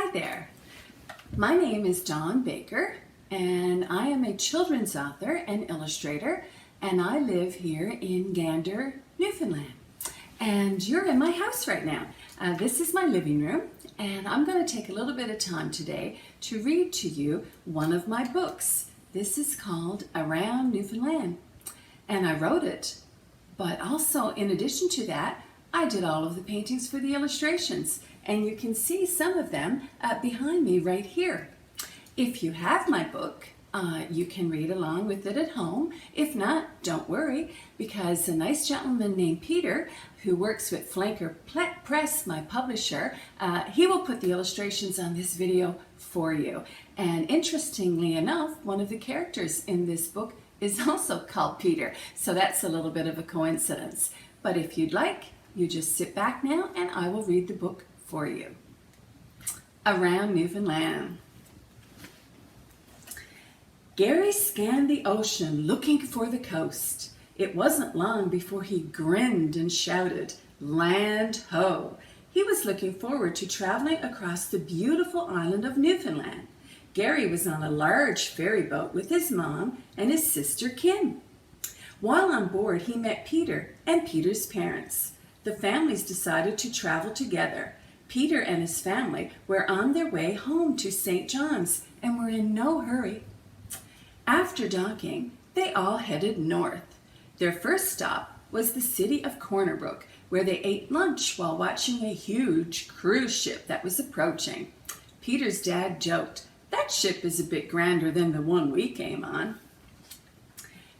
Hi there. My name is Dawn Baker, and I am a children's author and illustrator, and I live here in Gander, Newfoundland. And you're in my house right now. This is my living room, and I'm going to take a little bit of time today to read to you one of my books. This is called Around Newfoundland, and I wrote it. But also, in addition to that, I did all of the paintings for the illustrations, and you can see some of them behind me right here. If you have my book, you can read along with it at home. If not, don't worry, because a nice gentleman named Peter, who works with Flanker Press, my publisher, he will put the illustrations on this video for you. And interestingly enough, one of the characters in this book is also called Peter, so that's a little bit of a coincidence. But if you'd like, you just sit back now and I will read the book for you. Around Newfoundland. Gary scanned the ocean looking for the coast. It wasn't long before he grinned and shouted, "Land ho!" He was looking forward to traveling across the beautiful island of Newfoundland. Gary was on a large ferry boat with his mom and his sister Kim. While on board, he met Peter and Peter's parents. The families decided to travel together. Peter and his family were on their way home to St. John's and were in no hurry. After docking, they all headed north. Their first stop was the city of Brook, where they ate lunch while watching a huge cruise ship that was approaching. Peter's dad joked, "That ship is a bit grander than the one we came on."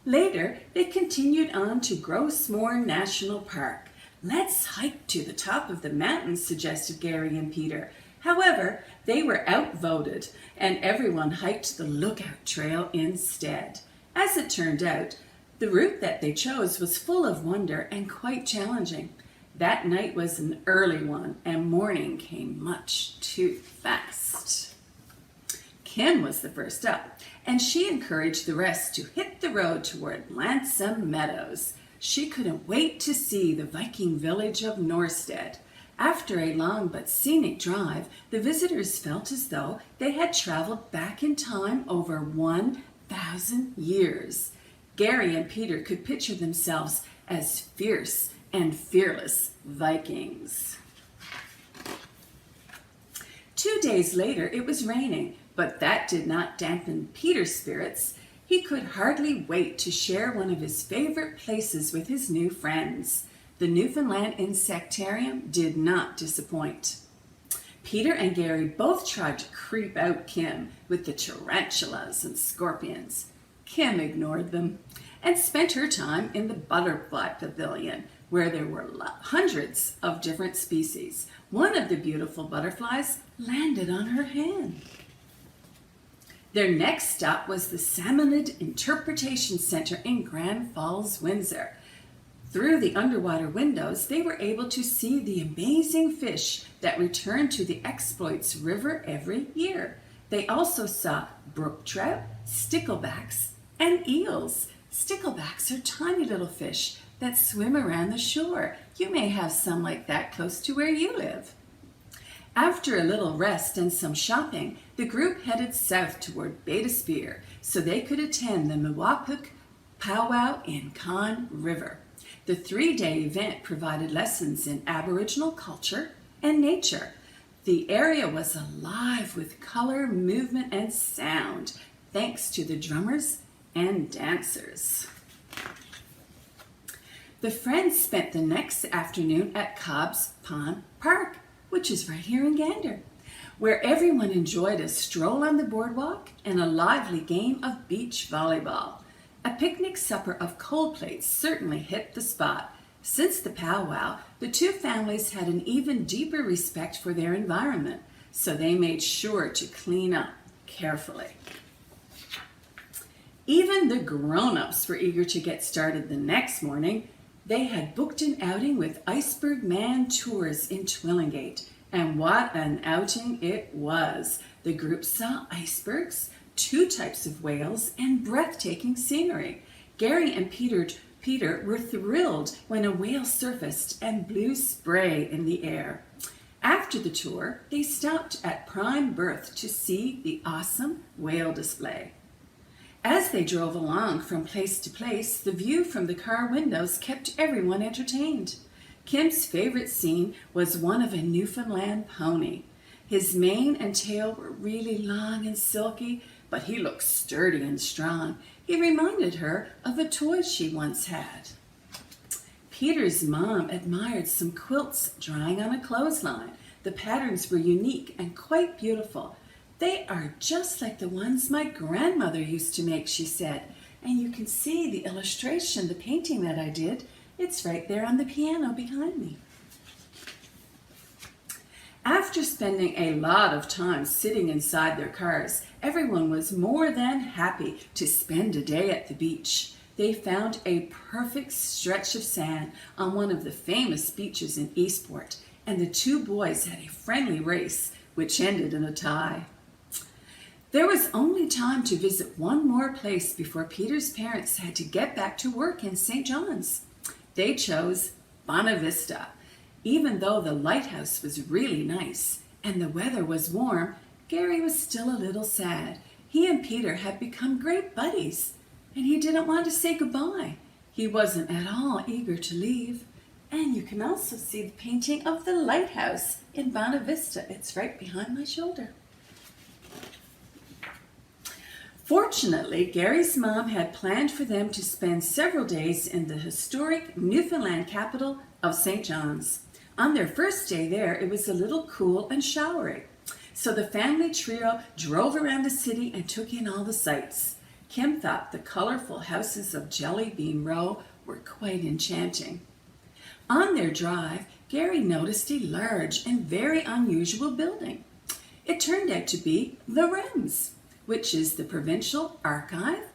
Later, they continued on to Grossmore National Park. "Let's hike to the top of the mountain," suggested Gary and Peter. However, they were outvoted, and everyone hiked the Lookout Trail instead. As it turned out, the route that they chose was full of wonder and quite challenging. That night was an early one, and morning came much too fast. Kim was the first up, and she encouraged the rest to hit the road toward Lonesome Meadows. She couldn't wait to see the Viking village of Norstead. After a long but scenic drive, the visitors felt as though they had traveled back in time over 1,000 years. Gary and Peter could picture themselves as fierce and fearless Vikings. 2 days later, it was raining, but that did not dampen Peter's spirits. He could hardly wait to share one of his favorite places with his new friends. The Newfoundland Insectarium did not disappoint. Peter and Gary both tried to creep out Kim with the tarantulas and scorpions. Kim ignored them and spent her time in the butterfly pavilion, where there were hundreds of different species. One of the beautiful butterflies landed on her hand. Their next stop was the Salmonid Interpretation Center in Grand Falls, Windsor. Through the underwater windows, they were able to see the amazing fish that return to the Exploits River every year. They also saw brook trout, sticklebacks, and eels. Sticklebacks are tiny little fish that swim around the shore. You may have some like that close to where you live. After a little rest and some shopping, the group headed south toward Beta Spear so they could attend the Moapa Powwow in Conn River. The 3-day event provided lessons in Aboriginal culture and nature. The area was alive with color, movement, and sound, thanks to the drummers and dancers. The friends spent the next afternoon at Cobb's Pond Park, which is right here in Gander, where everyone enjoyed a stroll on the boardwalk and a lively game of beach volleyball. A picnic supper of cold plates certainly hit the spot. Since the powwow, the two families had an even deeper respect for their environment, so they made sure to clean up carefully. Even the grown-ups were eager to get started the next morning. They had booked an outing with Iceberg Man Tours in Twillingate, and what an outing it was. The group saw icebergs, 2 types of whales, and breathtaking scenery. Gary and Peter were thrilled when a whale surfaced and blew spray in the air. After the tour, they stopped at Prime Berth to see the awesome whale display. As they drove along from place to place, the view from the car windows kept everyone entertained. Kim's favorite scene was one of a Newfoundland pony. His mane and tail were really long and silky, but he looked sturdy and strong. He reminded her of a toy she once had. Peter's mom admired some quilts drying on a clothesline. The patterns were unique and quite beautiful. "They are just like the ones my grandmother used to make," she said. "And you can see the illustration, the painting that I did. It's right there on the piano behind me." After spending a lot of time sitting inside their cars, everyone was more than happy to spend a day at the beach. They found a perfect stretch of sand on one of the famous beaches in Eastport, and the two boys had a friendly race, which ended in a tie. There was only time to visit one more place before Peter's parents had to get back to work in St. John's. They chose Bonavista. Even though the lighthouse was really nice and the weather was warm, Gary was still a little sad. He and Peter had become great buddies, and he didn't want to say goodbye. He wasn't at all eager to leave. And you can also see the painting of the lighthouse in Bonavista. It's right behind my shoulder. Fortunately, Gary's mom had planned for them to spend several days in the historic Newfoundland capital of St. John's. On their first day there, it was a little cool and showery. So the family trio drove around the city and took in all the sights. Kim thought the colorful houses of Jelly Bean Row were quite enchanting. On their drive, Gary noticed a large and very unusual building. It turned out to be the REMS, which is the Provincial Archive,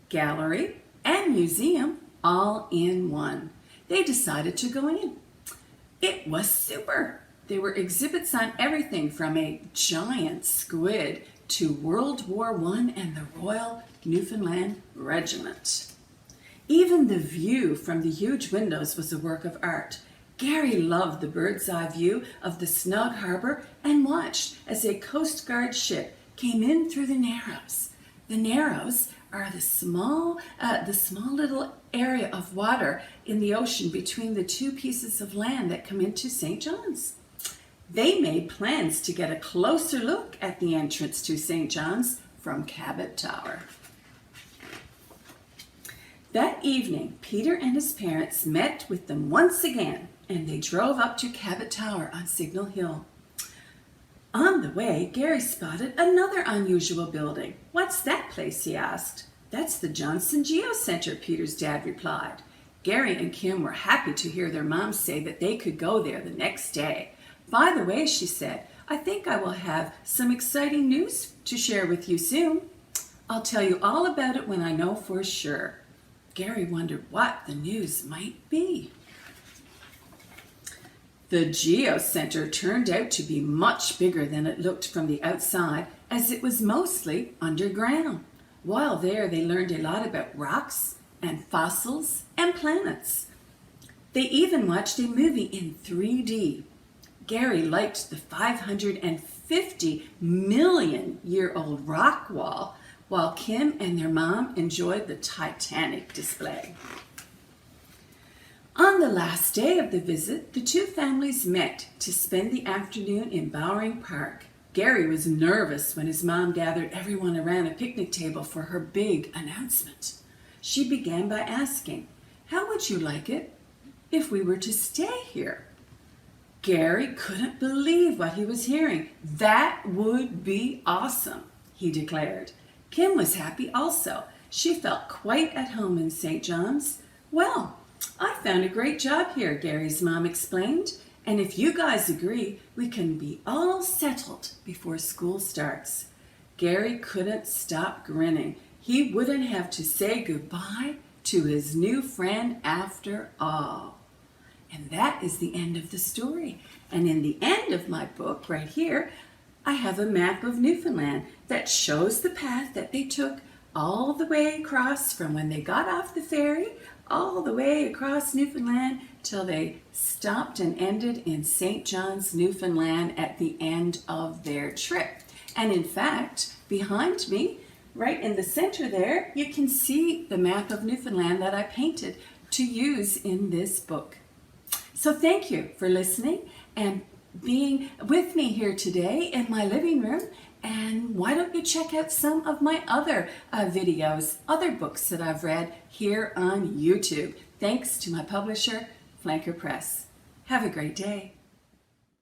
Gallery, and Museum all in one. They decided to go in. It was super. There were exhibits on everything from a giant squid to World War I and the Royal Newfoundland Regiment. Even the view from the huge windows was a work of art. Gary loved the bird's eye view of the snug harbor and watched as a Coast Guard ship came in through the Narrows. The Narrows are the small little area of water in the ocean between the two pieces of land that come into St. John's. They made plans to get a closer look at the entrance to St. John's from Cabot Tower. That evening, Peter and his parents met with them once again, and they drove up to Cabot Tower on Signal Hill. On the way, Gary spotted another unusual building. "What's that place?" he asked. "That's the Johnson Geo Centre," Peter's dad replied. Gary and Kim were happy to hear their mom say that they could go there the next day. "By the way," she said, "I think I will have some exciting news to share with you soon. I'll tell you all about it when I know for sure." Gary wondered what the news might be. The Geo Centre turned out to be much bigger than it looked from the outside, as it was mostly underground. While there, they learned a lot about rocks and fossils and planets. They even watched a movie in 3D. Gary liked the 550 million year old rock wall, while Kim and their mom enjoyed the Titanic display. On the last day of the visit, the two families met to spend the afternoon in Bowring Park. Gary was nervous when his mom gathered everyone around a picnic table for her big announcement. She began by asking, "How would you like it if we were to stay here?" Gary couldn't believe what he was hearing. "That would be awesome," he declared. Kim was happy also. She felt quite at home in St. John's. "Well, I found a great job here," Gary's mom explained, "and if you guys agree, we can be all settled before school starts." Gary couldn't stop grinning. He wouldn't have to say goodbye to his new friend after all. And that is the end of the story. And in the end of my book, right here, I have a map of Newfoundland that shows the path that they took all the way across from when they got off the ferry, all the way across Newfoundland till they stopped and ended in St. John's, Newfoundland at the end of their trip. And in fact, behind me, right in the center there, you can see the map of Newfoundland that I painted to use in this book. So thank you for listening and being with me here today in my living room. And why don't you check out some of my other videos, other books that I've read here on YouTube. Thanks to my publisher, Flanker Press. Have a great day.